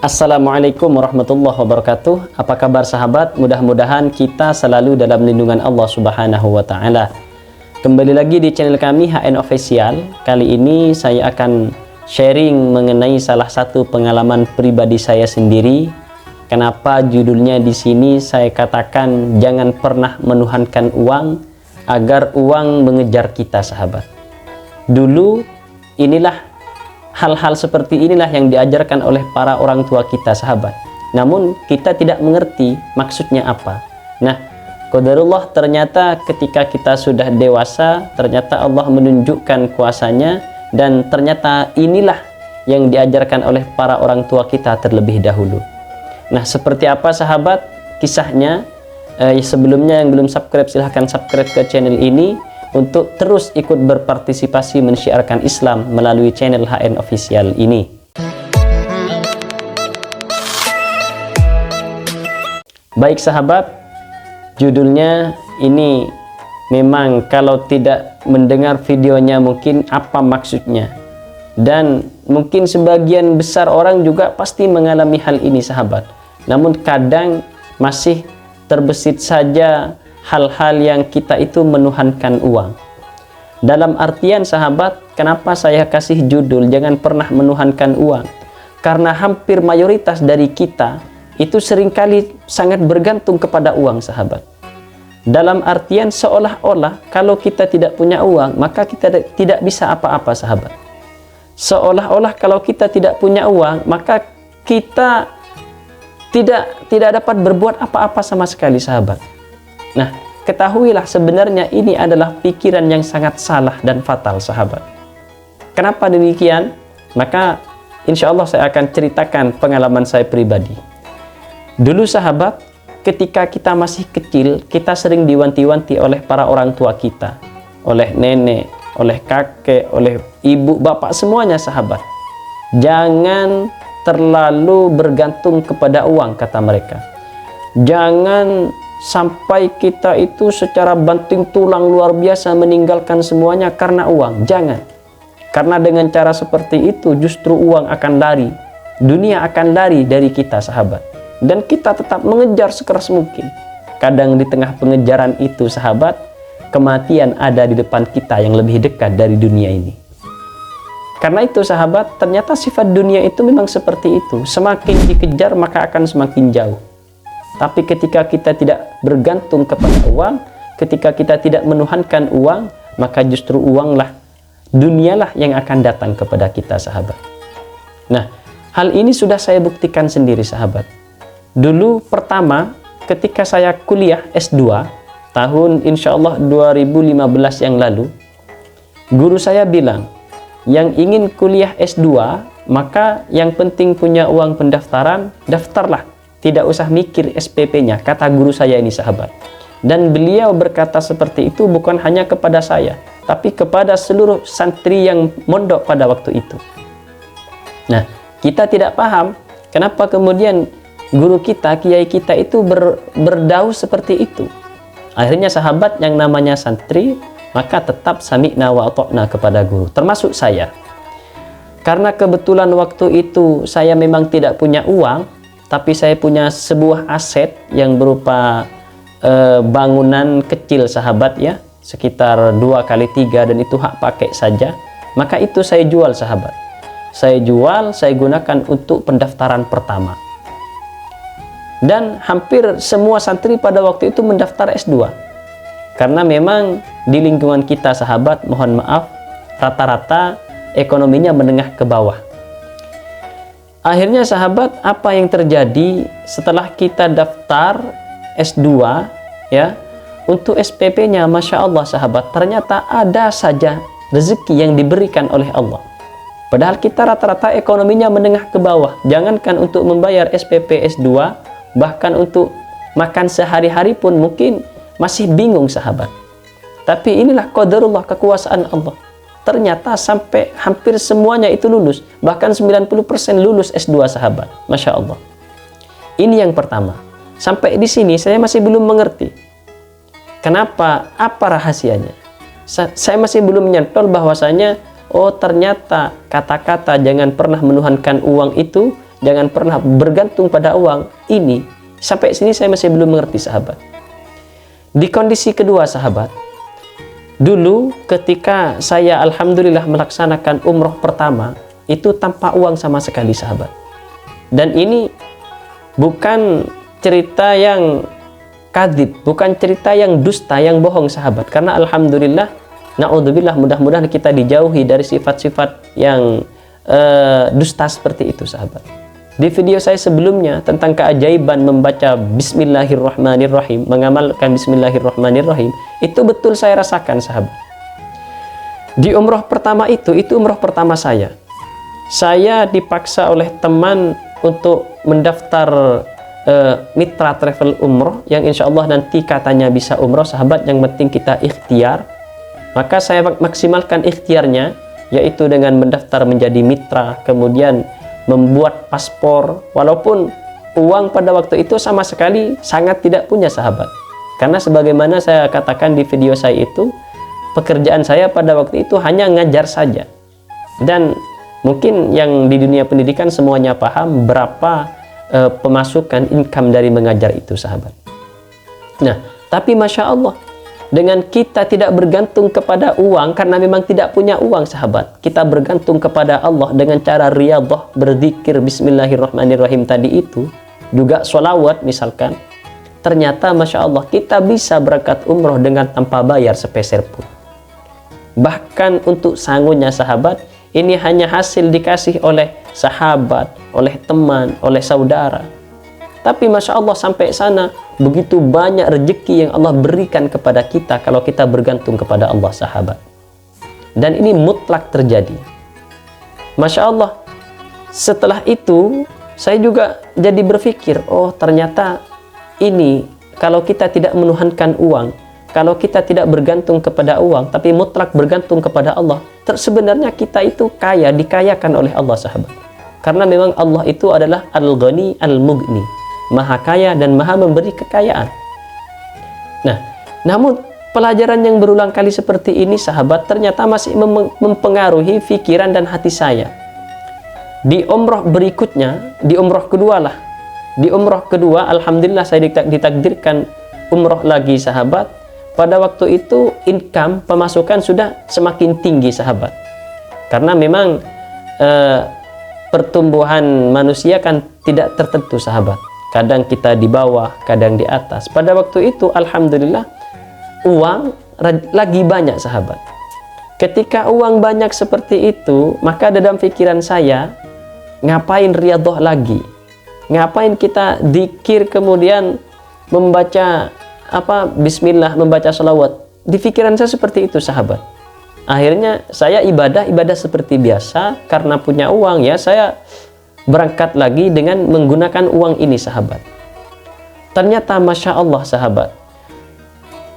Assalamualaikum warahmatullahi wabarakatuh. Apa kabar sahabat? Mudah-mudahan kita selalu dalam lindungan Allah Subhanahu wa taala. Kembali lagi di channel kami HN Official. Kali ini saya akan sharing mengenai salah satu pengalaman pribadi saya sendiri. Kenapa judulnya di sini saya katakan jangan pernah menuhankan uang agar uang mengejar kita, sahabat. Dulu inilah hal-hal seperti inilah yang diajarkan oleh para orang tua kita, sahabat. Namun kita tidak mengerti maksudnya apa. Nah, qadarullah, ternyata ketika kita sudah dewasa, ternyata Allah menunjukkan kuasanya, dan ternyata inilah yang diajarkan oleh para orang tua kita terlebih dahulu. Nah, seperti apa sahabat kisahnya? Sebelumnya yang belum subscribe, silahkan subscribe ke channel ini untuk terus ikut berpartisipasi mensyiarkan Islam melalui channel HN Official ini. Baik sahabat, judulnya ini memang kalau tidak mendengar videonya mungkin apa maksudnya. Dan mungkin sebagian besar orang juga pasti mengalami hal ini, sahabat. Namun kadang masih terbesit saja hal-hal yang kita itu menuhankan uang. Dalam artian sahabat, kenapa saya kasih judul jangan pernah menuhankan uang? Karena hampir mayoritas dari kita itu seringkali sangat bergantung kepada uang, sahabat. Dalam artian seolah-olah kalau kita tidak punya uang maka kita tidak bisa apa-apa, sahabat. Seolah-olah kalau kita tidak punya uang maka kita tidak dapat berbuat apa-apa sama sekali, sahabat. Nah, ketahuilah sebenarnya ini adalah pikiran yang sangat salah dan fatal, sahabat. Kenapa demikian? Maka insya Allah saya akan ceritakan pengalaman saya pribadi. Dulu sahabat, ketika kita masih kecil, kita sering diwanti-wanti oleh para orang tua kita, oleh nenek, oleh kakek, oleh ibu, bapak, semuanya, sahabat. Jangan terlalu bergantung kepada uang, kata mereka. Jangan sampai kita itu secara banting tulang luar biasa meninggalkan semuanya karena uang. Jangan. Karena dengan cara seperti itu justru uang akan lari. Dunia akan lari dari kita, sahabat. Dan kita tetap mengejar sekeras mungkin. Kadang di tengah pengejaran itu, sahabat, kematian ada di depan kita yang lebih dekat dari dunia ini. Karena itu, sahabat, ternyata sifat dunia itu memang seperti itu. Semakin dikejar maka akan semakin jauh. Tapi ketika kita tidak bergantung kepada uang, ketika kita tidak menuhankan uang, maka justru uanglah, dunialah yang akan datang kepada kita, sahabat. Nah, hal ini sudah saya buktikan sendiri, sahabat. Dulu pertama, ketika saya kuliah S2, tahun insya Allah 2015 yang lalu, guru saya bilang, yang ingin kuliah S2, maka yang penting punya uang pendaftaran, daftarlah. Tidak usah mikir SPP-nya, kata guru saya ini, sahabat. Dan beliau berkata seperti itu bukan hanya kepada saya, tapi kepada seluruh santri yang mondok pada waktu itu. Nah, kita tidak paham kenapa kemudian guru kita, kiai kita itu berdauh seperti itu. Akhirnya sahabat, yang namanya santri, maka tetap sami'na wa ata'na kepada guru, termasuk saya. Karena kebetulan waktu itu saya memang tidak punya uang, tapi saya punya sebuah aset yang berupa bangunan kecil, sahabat, ya, sekitar 2x3, dan itu hak pakai saja. Maka itu saya jual, sahabat. Saya jual, saya gunakan untuk pendaftaran pertama. Dan hampir semua santri pada waktu itu mendaftar S2. Karena memang di lingkungan kita, sahabat, mohon maaf, rata-rata ekonominya menengah ke bawah. Akhirnya, sahabat, apa yang terjadi setelah kita daftar S2, ya, untuk SPP-nya, Masya Allah, sahabat, ternyata ada saja rezeki yang diberikan oleh Allah. Padahal kita rata-rata ekonominya menengah ke bawah. Jangankan untuk membayar SPP S2, bahkan untuk makan sehari-hari pun mungkin masih bingung, sahabat. Tapi inilah qadarullah, kekuasaan Allah. Ternyata sampai hampir semuanya itu lulus. Bahkan 90% lulus S2, sahabat. Masya Allah. Ini yang pertama. Sampai di sini saya masih belum mengerti. Kenapa? Apa rahasianya? Saya masih belum menyantol bahwasanya, oh ternyata kata-kata jangan pernah menuhankan uang itu jangan pernah bergantung pada uang. Ini sampai sini saya masih belum mengerti, sahabat. Di kondisi kedua, sahabat, dulu ketika saya alhamdulillah melaksanakan umroh pertama, itu tanpa uang sama sekali, sahabat. Dan ini bukan cerita yang kadzib, bukan cerita yang dusta, yang bohong, sahabat. Karena alhamdulillah, naudzubillah, mudah-mudahan kita dijauhi dari sifat-sifat yang dusta seperti itu, sahabat. Di video saya sebelumnya tentang keajaiban membaca Bismillahirrahmanirrahim, mengamalkan Bismillahirrahmanirrahim, itu betul saya rasakan, sahabat. Di umroh pertama itu umroh pertama saya. Saya dipaksa oleh teman untuk mendaftar mitra travel umroh yang insya Allah nanti katanya bisa umroh, sahabat. Yang penting kita ikhtiar. Maka saya maksimalkan ikhtiarnya, yaitu dengan mendaftar menjadi mitra, kemudian membuat paspor, walaupun uang pada waktu itu sama sekali sangat tidak punya, sahabat. Karena sebagaimana saya katakan di video saya itu, pekerjaan saya pada waktu itu hanya ngajar saja. Dan mungkin yang di dunia pendidikan semuanya paham berapa pemasukan income dari mengajar itu, sahabat. Nah, tapi Masya Allah, dengan kita tidak bergantung kepada uang, karena memang tidak punya uang, sahabat, kita bergantung kepada Allah dengan cara riyadhah, berzikir Bismillahirrahmanirrahim tadi itu, juga sholawat misalkan, ternyata Masya Allah kita bisa berangkat umroh dengan tanpa bayar sepeser pun. Bahkan untuk sangunya, sahabat, ini hanya hasil dikasih oleh sahabat, oleh teman, oleh saudara. Tapi Masya Allah sampai sana begitu banyak rezeki yang Allah berikan kepada kita kalau kita bergantung kepada Allah, sahabat. Dan ini mutlak terjadi. Masya Allah, setelah itu saya juga jadi berpikir, oh ternyata ini kalau kita tidak menuhankan uang, kalau kita tidak bergantung kepada uang, tapi mutlak bergantung kepada Allah, sebenarnya kita itu kaya, dikayakan oleh Allah, sahabat. Karena memang Allah itu adalah Al-Ghani Al-Mughni, Maha Kaya dan Maha Memberi kekayaan. Nah, namun pelajaran yang berulang kali seperti ini, sahabat, ternyata masih mempengaruhi pikiran dan hati saya. Di umroh berikutnya, di umroh kedua lah. Di umroh kedua, alhamdulillah saya ditakdirkan umroh lagi, sahabat. Pada waktu itu income, pemasukan sudah semakin tinggi, sahabat. Karena memang pertumbuhan manusia kan tidak tertentu, sahabat. Kadang kita di bawah, kadang di atas. Pada waktu itu, alhamdulillah, uang lagi banyak, sahabat. Ketika uang banyak seperti itu, maka dalam pikiran saya, ngapain riyadhah lagi? Ngapain kita dzikir kemudian membaca bismillah, membaca sholawat? Di pikiran saya seperti itu, sahabat. Akhirnya saya ibadah seperti biasa. Karena punya uang, ya saya berangkat lagi dengan menggunakan uang ini, sahabat. Ternyata Masya Allah, sahabat,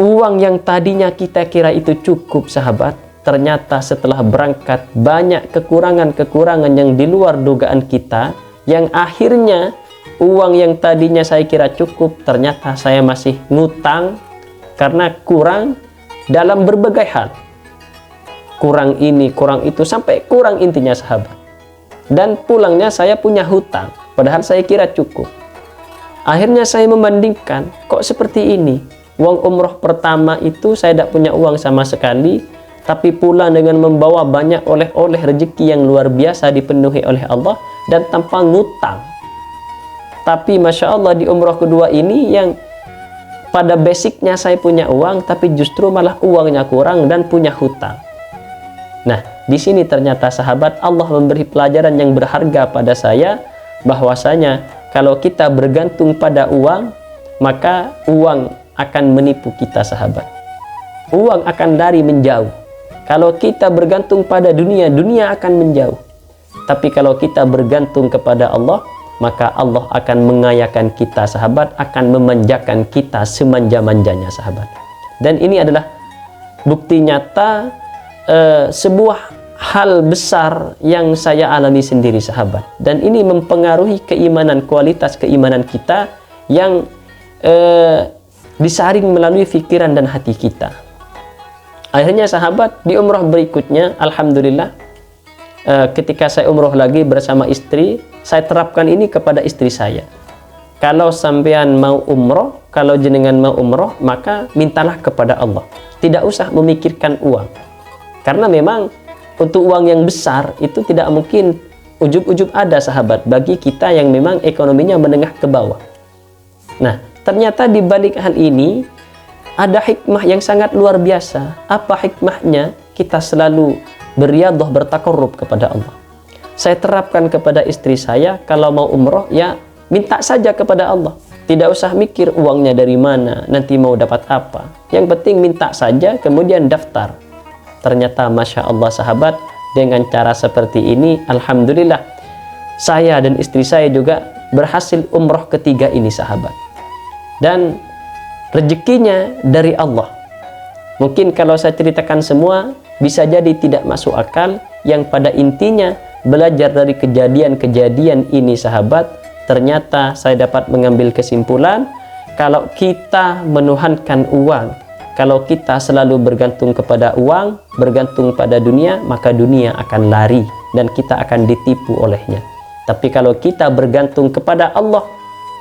uang yang tadinya kita kira itu cukup, sahabat, ternyata setelah berangkat banyak kekurangan-kekurangan yang di luar dugaan kita, yang akhirnya uang yang tadinya saya kira cukup, ternyata saya masih ngutang karena kurang dalam berbagai hal. Kurang ini, kurang itu, sampai kurang intinya, sahabat. Dan pulangnya saya punya hutang, padahal saya kira cukup. Akhirnya saya membandingkan, kok seperti ini? Uang umroh pertama itu saya tidak punya uang sama sekali, tapi pulang dengan membawa banyak oleh-oleh rezeki yang luar biasa dipenuhi oleh Allah dan tanpa ngutang. Tapi Masya Allah di umroh kedua ini yang pada basicnya saya punya uang, tapi justru malah uangnya kurang dan punya hutang. Nah, di sini ternyata, sahabat, Allah memberi pelajaran yang berharga pada saya, bahwasanya kalau kita bergantung pada uang, maka uang akan menipu kita, sahabat. Uang akan lari menjauh. Kalau kita bergantung pada dunia, dunia akan menjauh. Tapi kalau kita bergantung kepada Allah, maka Allah akan mengayakan kita, sahabat, akan memanjakan kita semanja-manjanya, sahabat. Dan ini adalah bukti nyata sebuah hal besar yang saya alami sendiri, sahabat. Dan ini mempengaruhi keimanan, kualitas keimanan kita yang disaring melalui pikiran dan hati kita. Akhirnya, sahabat, di umroh berikutnya, alhamdulillah, ketika saya umroh lagi bersama istri, saya terapkan ini kepada istri saya. Kalau sampean mau umroh, kalau jenengan mau umroh, maka mintalah kepada Allah. Tidak usah memikirkan uang. Karena memang untuk uang yang besar itu tidak mungkin ujub-ujub ada, sahabat, bagi kita yang memang ekonominya menengah ke bawah. Nah, ternyata di balik hal ini ada hikmah yang sangat luar biasa. Apa hikmahnya? Kita selalu beriadah, bertakarrub kepada Allah. Saya terapkan kepada istri saya, kalau mau umroh ya minta saja kepada Allah. Tidak usah mikir uangnya dari mana, nanti mau dapat apa. Yang penting minta saja, kemudian daftar. Ternyata Masya Allah, sahabat, dengan cara seperti ini, alhamdulillah, saya dan istri saya juga berhasil umroh ketiga ini, sahabat. Dan rezekinya dari Allah. Mungkin kalau saya ceritakan semua, bisa jadi tidak masuk akal. Yang pada intinya, belajar dari kejadian-kejadian ini, sahabat, ternyata saya dapat mengambil kesimpulan, kalau kita menuhankan uang, kalau kita selalu bergantung kepada uang, bergantung pada dunia, maka dunia akan lari dan kita akan ditipu olehnya. Tapi kalau kita bergantung kepada Allah,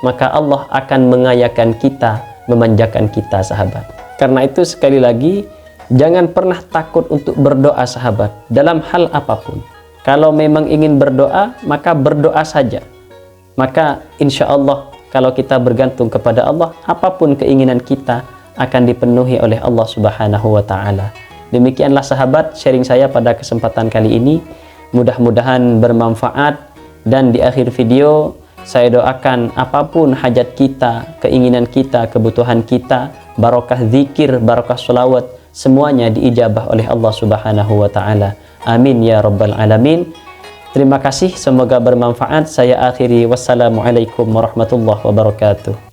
maka Allah akan mengayakan kita, memanjakan kita, sahabat. Karena itu sekali lagi, jangan pernah takut untuk berdoa, sahabat, dalam hal apapun. Kalau memang ingin berdoa, maka berdoa saja. Maka insya Allah kalau kita bergantung kepada Allah, apapun keinginan kita akan dipenuhi oleh Allah Subhanahu wa Ta'ala. Demikianlah, sahabat, sharing saya pada kesempatan kali ini. Mudah-mudahan bermanfaat, dan di akhir video saya doakan apapun hajat kita, keinginan kita, kebutuhan kita, barokah zikir, barokah sholawat, semuanya diijabah oleh Allah Subhanahu wa Ta'ala. Amin ya rabbal alamin. Terima kasih, semoga bermanfaat. Saya akhiri, wassalamualaikum warahmatullahi wabarakatuh.